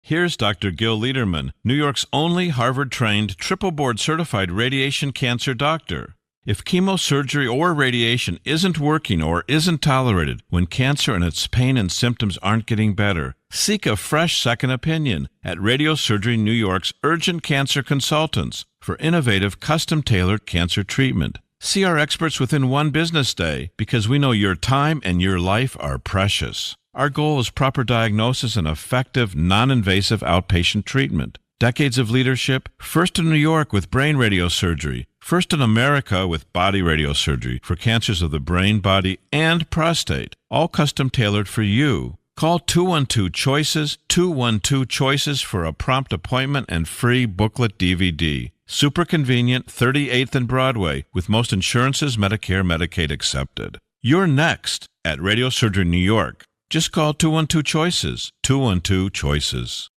Here's Dr. Gil Lederman, New York's only Harvard-trained, triple-board certified radiation cancer doctor. If chemosurgery or radiation isn't working or isn't tolerated when cancer and its pain and symptoms aren't getting better, seek a fresh second opinion at Radiosurgery New York's Urgent Cancer Consultants for innovative, custom-tailored cancer treatment. See our experts within one business day because we know your time and your life are precious. Our goal is proper diagnosis and effective, non-invasive outpatient treatment. Decades of leadership, first in New York with brain radiosurgery, first in America with body radiosurgery for cancers of the brain, body, and prostate, all custom-tailored for you. Call 212-CHOICES, 212-CHOICES for a prompt appointment and free booklet DVD. Super convenient, 38th and Broadway, with most insurances, Medicare, Medicaid accepted. You're next at Radiosurgery New York. Just call 212-CHOICES, 212-CHOICES.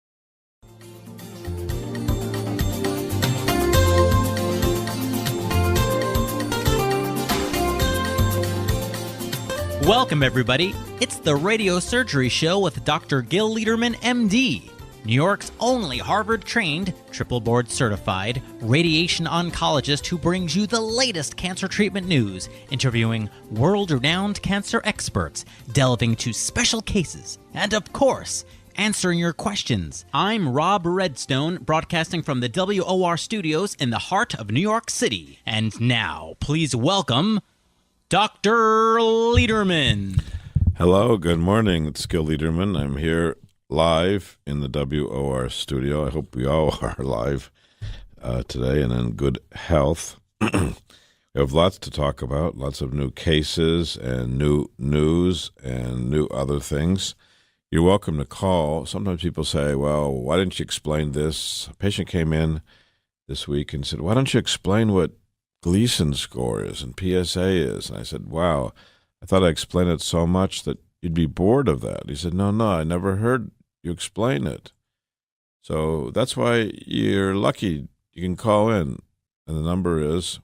Welcome, everybody. It's the Radiosurgery Show with Dr. Gil Lederman, MD, New York's only Harvard-trained, triple-board certified radiation oncologist who brings you the latest cancer treatment news, interviewing world-renowned cancer experts, delving into special cases, and, of course, answering your questions. I'm Rob Redstone, broadcasting from the WOR studios in the heart of New York City. And now, please welcome Dr. Lederman. Hello, good morning. It's Gil Lederman. I'm here live in the WOR studio. I hope we all are live today and in good health. We have lots to talk about, lots of new cases and new news and new other things. You're welcome to call. Sometimes people say, well, why didn't you explain this? A patient came in this week and said, why don't you explain what Gleason score is and PSA is? And I said, wow, I thought I explained it so much that you'd be bored of that. He said, no, I never heard you explain it. So that's why you're lucky. You can call in, and the number is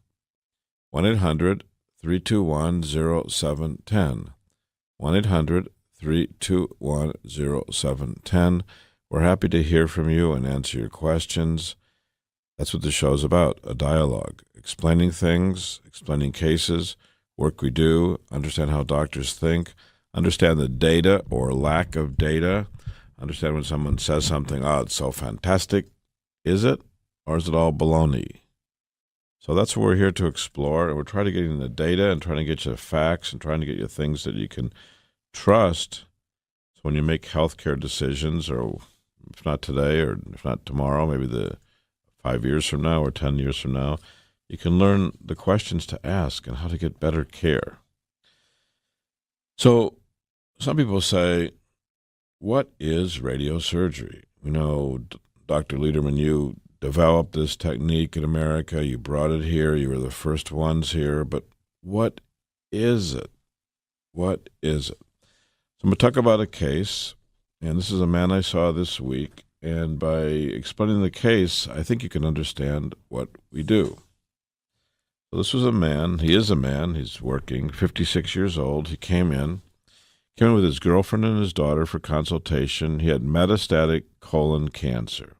1-800-321-0710. 1-800-321-0710. We're happy to hear from you and answer your questions. That's what the show's about, a dialogue, explaining things, explaining cases, work we do, understand how doctors think, understand the data or lack of data, understand when someone says something, oh, it's so fantastic. Is it? Or is it all baloney? So that's what we're here to explore. And we're trying to get you the data and trying to get you facts and trying to get you things that you can trust. So when you make healthcare decisions, or if not today, or if not tomorrow, maybe 5 years from now or 10 years from now, you can learn the questions to ask and how to get better care. So some people say, what is radiosurgery? We know, Dr. Lederman, you developed this technique in America. You brought it here. You were the first ones here. But what is it? What is it? So I'm going to talk about a case, and this is a man I saw this week. And by explaining the case, I think you can understand what we do. So this was a man. He is a man. He's working, 56 years old. He came in with his girlfriend and his daughter for consultation. He had metastatic colon cancer.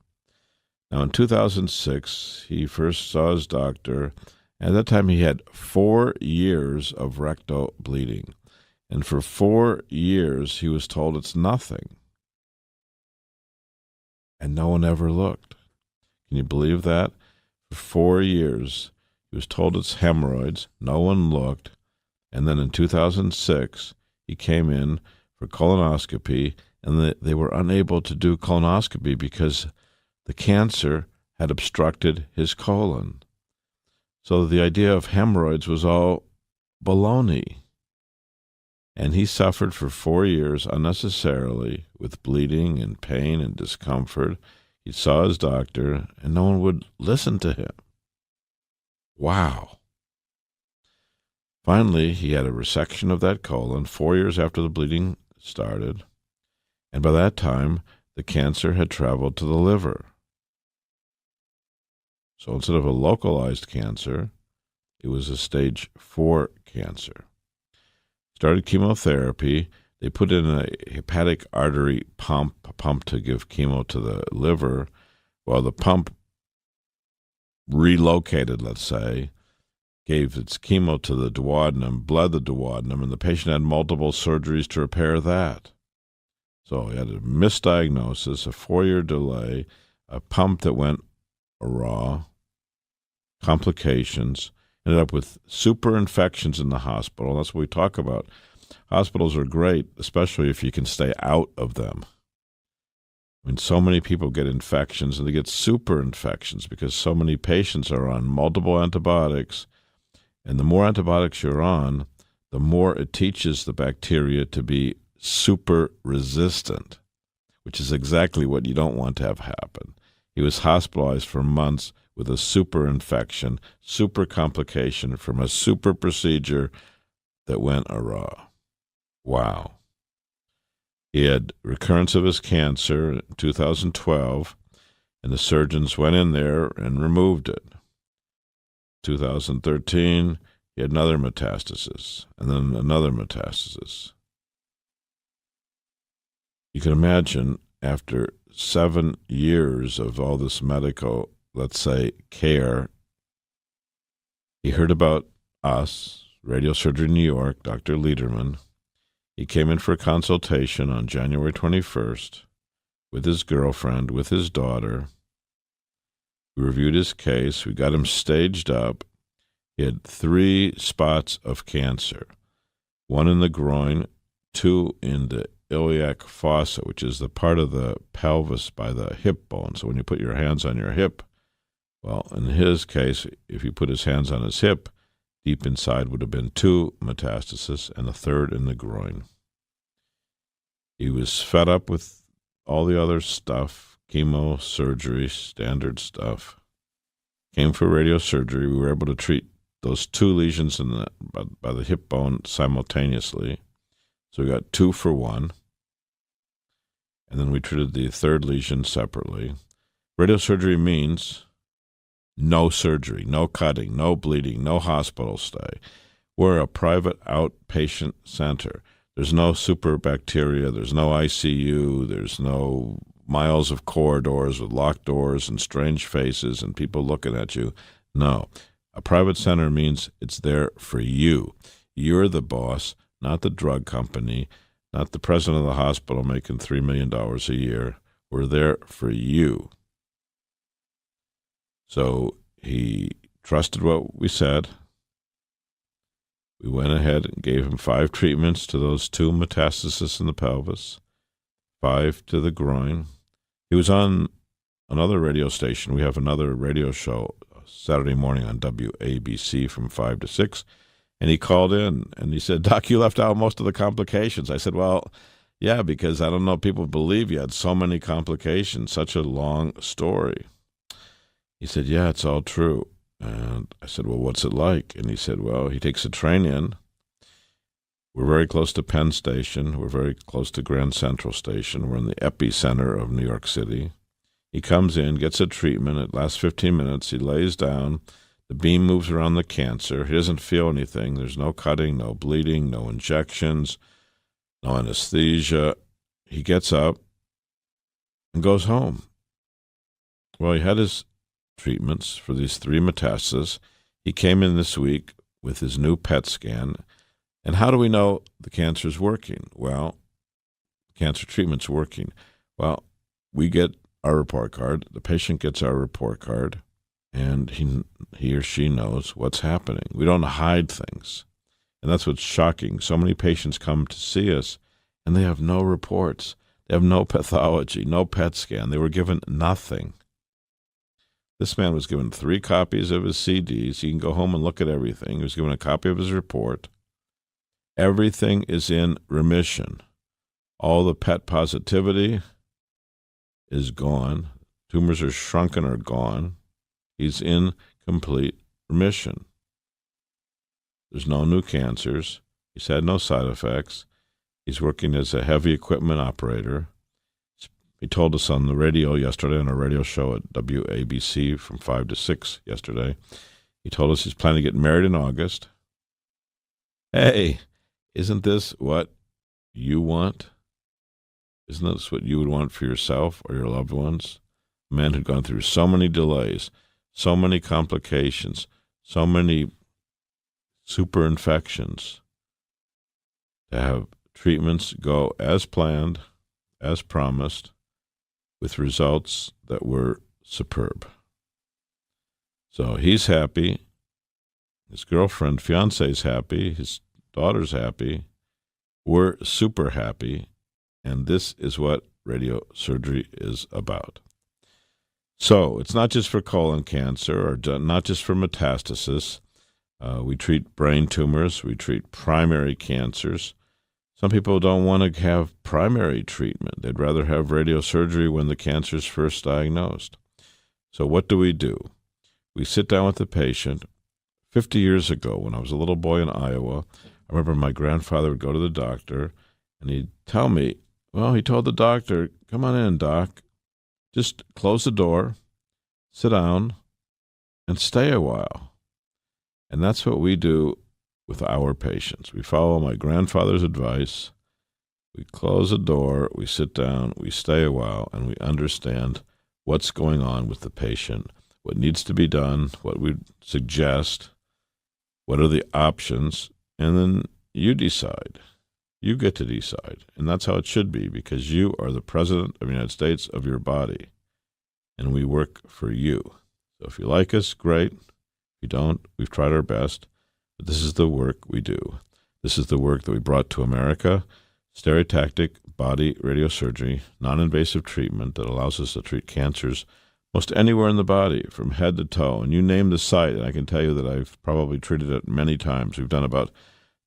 Now, in 2006, he first saw his doctor. At that time, he had 4 years of rectal bleeding. And for 4 years, he was told it's nothing. And no one ever looked. Can you believe that? For 4 years, he was told it's hemorrhoids. No one looked. And then in 2006, he came in for colonoscopy, and they were unable to do colonoscopy because the cancer had obstructed his colon. So the idea of hemorrhoids was all baloney. And he suffered for 4 years unnecessarily with bleeding and pain and discomfort. He saw his doctor, and no one would listen to him. Wow. Finally, he had a resection of that colon 4 years after the bleeding started, and by that time, the cancer had traveled to the liver. So instead of a localized cancer, it was a stage 4 cancer. Started chemotherapy. They put in a hepatic artery pump, a pump to give chemo to the liver. Well, the pump relocated, let's say, gave its chemo to the duodenum, bled the duodenum, and the patient had multiple surgeries to repair that. So he had a misdiagnosis, a 4-year delay, a pump that went awry, complications, ended up with super infections in the hospital. That's what we talk about. Hospitals are great, especially if you can stay out of them. I mean, so many people get infections, and they get super infections because so many patients are on multiple antibiotics. And the more antibiotics you're on, the more it teaches the bacteria to be super resistant, which is exactly what you don't want to have happen. He was hospitalized for months with a super infection, super complication from a super procedure that went awry. Wow. He had recurrence of his cancer in 2012, and the surgeons went in there and removed it. 2013, he had another metastasis, and then another metastasis. You can imagine, after 7 years of all this medical, let's say, care, he heard about us, Radio Surgery New York, Dr. Lederman. He came in for a consultation on January 21st with his girlfriend, with his daughter. We reviewed his case. We got him staged up. He had 3 spots of cancer, 1 in the groin, 2 in the iliac fossa, which is the part of the pelvis by the hip bone. So when you put your hands on your hip, well, in his case, if you put his hands on his hip, deep inside would have been 2 metastases and a 3rd in the groin. He was fed up with all the other stuff, chemo, surgery, standard stuff. Came for radiosurgery. We were able to treat those 2 lesions by the hip bone simultaneously. So we got 2 for 1. And then we treated the 3rd lesion separately. Radiosurgery means no surgery, no cutting, no bleeding, no hospital stay. We're a private outpatient center. There's no super bacteria. There's no ICU. There's no miles of corridors with locked doors and strange faces and people looking at you. No. A private center means it's there for you. You're the boss, not the drug company, not the president of the hospital making $3 million a year. We're there for you. So he trusted what we said. We went ahead and gave him 5 treatments to those 2 metastases in the pelvis, 5 to the groin. He was on another radio station. We have another radio show Saturday morning on WABC from 5 to 6. And he called in and he said, "Doc, you left out most of the complications." I said, "Well, yeah, because I don't know if people believe you had so many complications, such a long story." He said, "Yeah, it's all true." And I said, "Well, what's it like?" And he said, "Well, he takes a train in. We're very close to Penn Station. We're very close to Grand Central Station. We're in the epicenter of New York City. He comes in, gets a treatment. It lasts 15 minutes. He lays down. The beam moves around the cancer. He doesn't feel anything. There's no cutting, no bleeding, no injections, no anesthesia. He gets up and goes home. Well, he had his treatments for these 3 metastases. He came in this week with his new PET scan. And how do we know the cancer is working? Well, cancer treatment's working. Well, we get our report card. The patient gets our report card, and he or she knows what's happening. We don't hide things. And that's what's shocking. So many patients come to see us, and they have no reports. They have no pathology, no PET scan. They were given nothing. This man was given 3 copies of his CDs. He can go home and look at everything. He was given a copy of his report. Everything is in remission. All the PET positivity is gone. Tumors are shrunken or gone. He's in complete remission. There's no new cancers. He's had no side effects. He's working as a heavy equipment operator. He told us on the radio yesterday, on a radio show at WABC from 5 to 6 yesterday, he told us he's planning to get married in August. Hey, isn't this what you want? Isn't this what you would want for yourself or your loved ones? A man who'd gone through so many delays, so many complications, so many super infections, to have treatments go as planned, as promised, with results that were superb. So he's happy. His girlfriend, fiance's happy. His daughter's happy. We're super happy. And this is what radiosurgery is about. So it's not just for colon cancer or not just for metastasis. We treat brain tumors. We treat primary cancers. Some people don't want to have primary treatment. They'd rather have radiosurgery when the cancer is first diagnosed. So what do? We sit down with the patient. 50 years ago, when I was a little boy in Iowa, I remember my grandfather would go to the doctor, and he'd tell me, well, he told the doctor, come on in, doc. Just close the door, sit down, and stay a while. And that's what we do with our patients. We follow my grandfather's advice. We close the door, we sit down, we stay a while, and we understand what's going on with the patient, what needs to be done, what we suggest, what are the options, and then you decide. You get to decide, and that's how it should be, because you are the President of the United States of your body, and we work for you. So if you like us, great. If you don't, we've tried our best, but this is the work we do. This is the work that we brought to America, stereotactic body radiosurgery, non-invasive treatment that allows us to treat cancers most anywhere in the body, from head to toe. And you name the site, and I can tell you that I've probably treated it many times. We've done about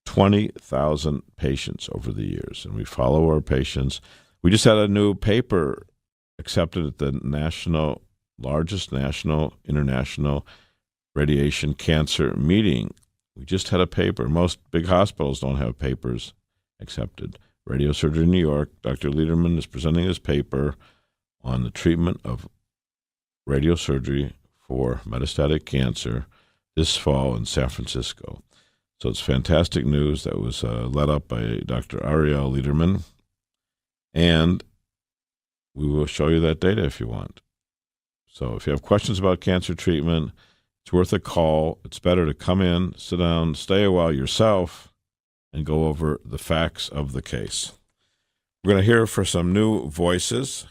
20,000 patients over the years, and we follow our patients. We just had a new paper accepted at the largest national, international radiation cancer meeting. We just had a paper. Most big hospitals don't have papers accepted. Radiosurgery in New York, Dr. Lederman is presenting his paper on the treatment of radiosurgery for metastatic cancer this fall in San Francisco. So it's fantastic news. That was led up by Dr. Ariel Lederman. And we will show you that data if you want. So if you have questions about cancer treatment, it's worth a call. It's better to come in, sit down, stay a while yourself, and go over the facts of the case. We're going to hear for some new voices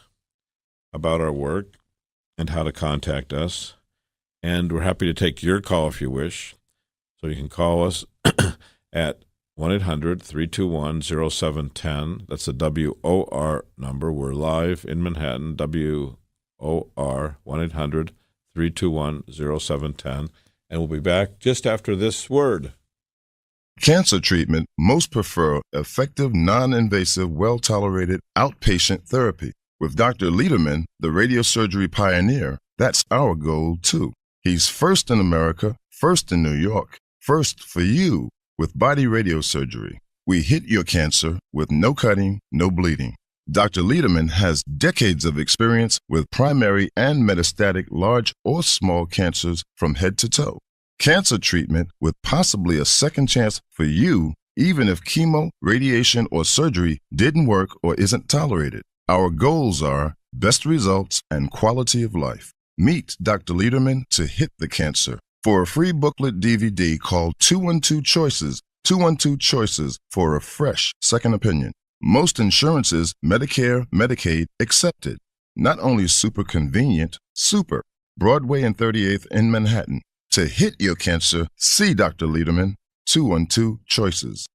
about our work and how to contact us. And we're happy to take your call if you wish. So you can call us at 1-800-321-0710. That's the WOR number. We're live in Manhattan, WOR, 1-800-321-0710. And we'll be back just after this word. Cancer treatment most prefer effective, non-invasive, well-tolerated outpatient therapy. With Dr. Lederman, the radiosurgery pioneer, that's our goal too. He's first in America, first in New York, first for you with body radiosurgery. We hit your cancer with no cutting, no bleeding. Dr. Lederman has decades of experience with primary and metastatic large or small cancers from head to toe. Cancer treatment with possibly a second chance for you, even if chemo, radiation, or surgery didn't work or isn't tolerated. Our goals are best results and quality of life. Meet Dr. Lederman to hit the cancer. For a free booklet DVD, call 212 Choices, 212 Choices for a fresh second opinion. Most insurances, Medicare, Medicaid, accepted. Not only super convenient, super. Broadway and 38th in Manhattan. To hit your cancer, see Dr. Lederman, 212 Choices.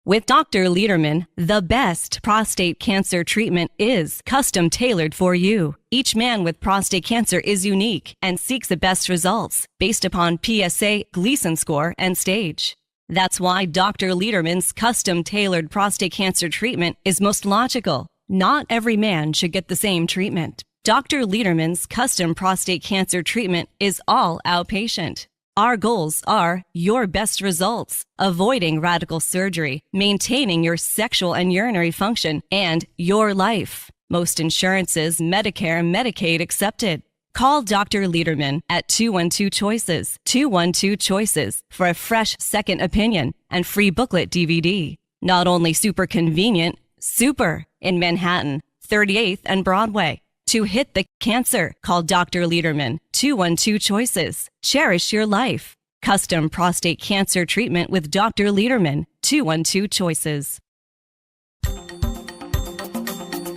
With Dr. Lederman, the best prostate cancer treatment is custom tailored for you. Each man with prostate cancer is unique and seeks the best results based upon PSA, Gleason score, and stage. That's why Dr. Lederman's custom tailored prostate cancer treatment is most logical. Not every man should get the same treatment. Dr. Lederman's custom prostate cancer treatment is all outpatient. Our goals are your best results, avoiding radical surgery, maintaining your sexual and urinary function, and your life. Most insurances, Medicare and Medicaid accepted. Call Dr. Lederman at 212 Choices, 212 Choices for a fresh second opinion and free booklet DVD. Not only super convenient, super in Manhattan, 38th and Broadway. To hit the cancer, call Dr. Lederman, 212 Choices. Cherish your life. Custom prostate cancer treatment with Dr. Lederman, 212 Choices.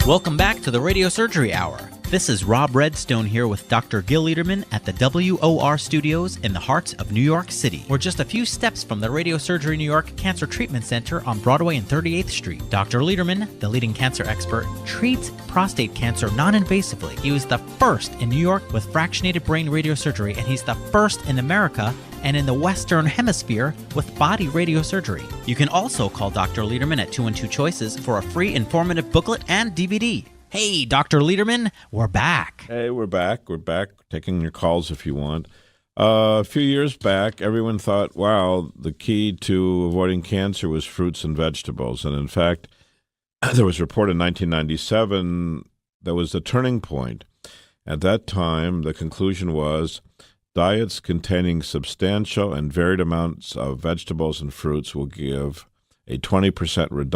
Welcome back to the Radio Surgery Hour. This is Rob Redstone here with Dr. Gil Lederman at the WOR Studios in the heart of New York City. We're just a few steps from the Radio Surgery New York Cancer Treatment Center on Broadway and 38th Street. Dr. Lederman, the leading cancer expert, treats prostate cancer non-invasively. He was the first in New York with fractionated brain radiosurgery, and he's the first in America and in the Western Hemisphere with body radiosurgery. You can also call Dr. Lederman at 212 Choices for a free informative booklet and DVD. Hey, Dr. Lederman, we're back. Hey, we're back. We're back, taking your calls if you want. A few years back, everyone thought, wow, the key to avoiding cancer was fruits and vegetables. And in fact, there was a report in 1997 that was the turning point. At that time, the conclusion was diets containing substantial and varied amounts of vegetables and fruits will give a 20% reduction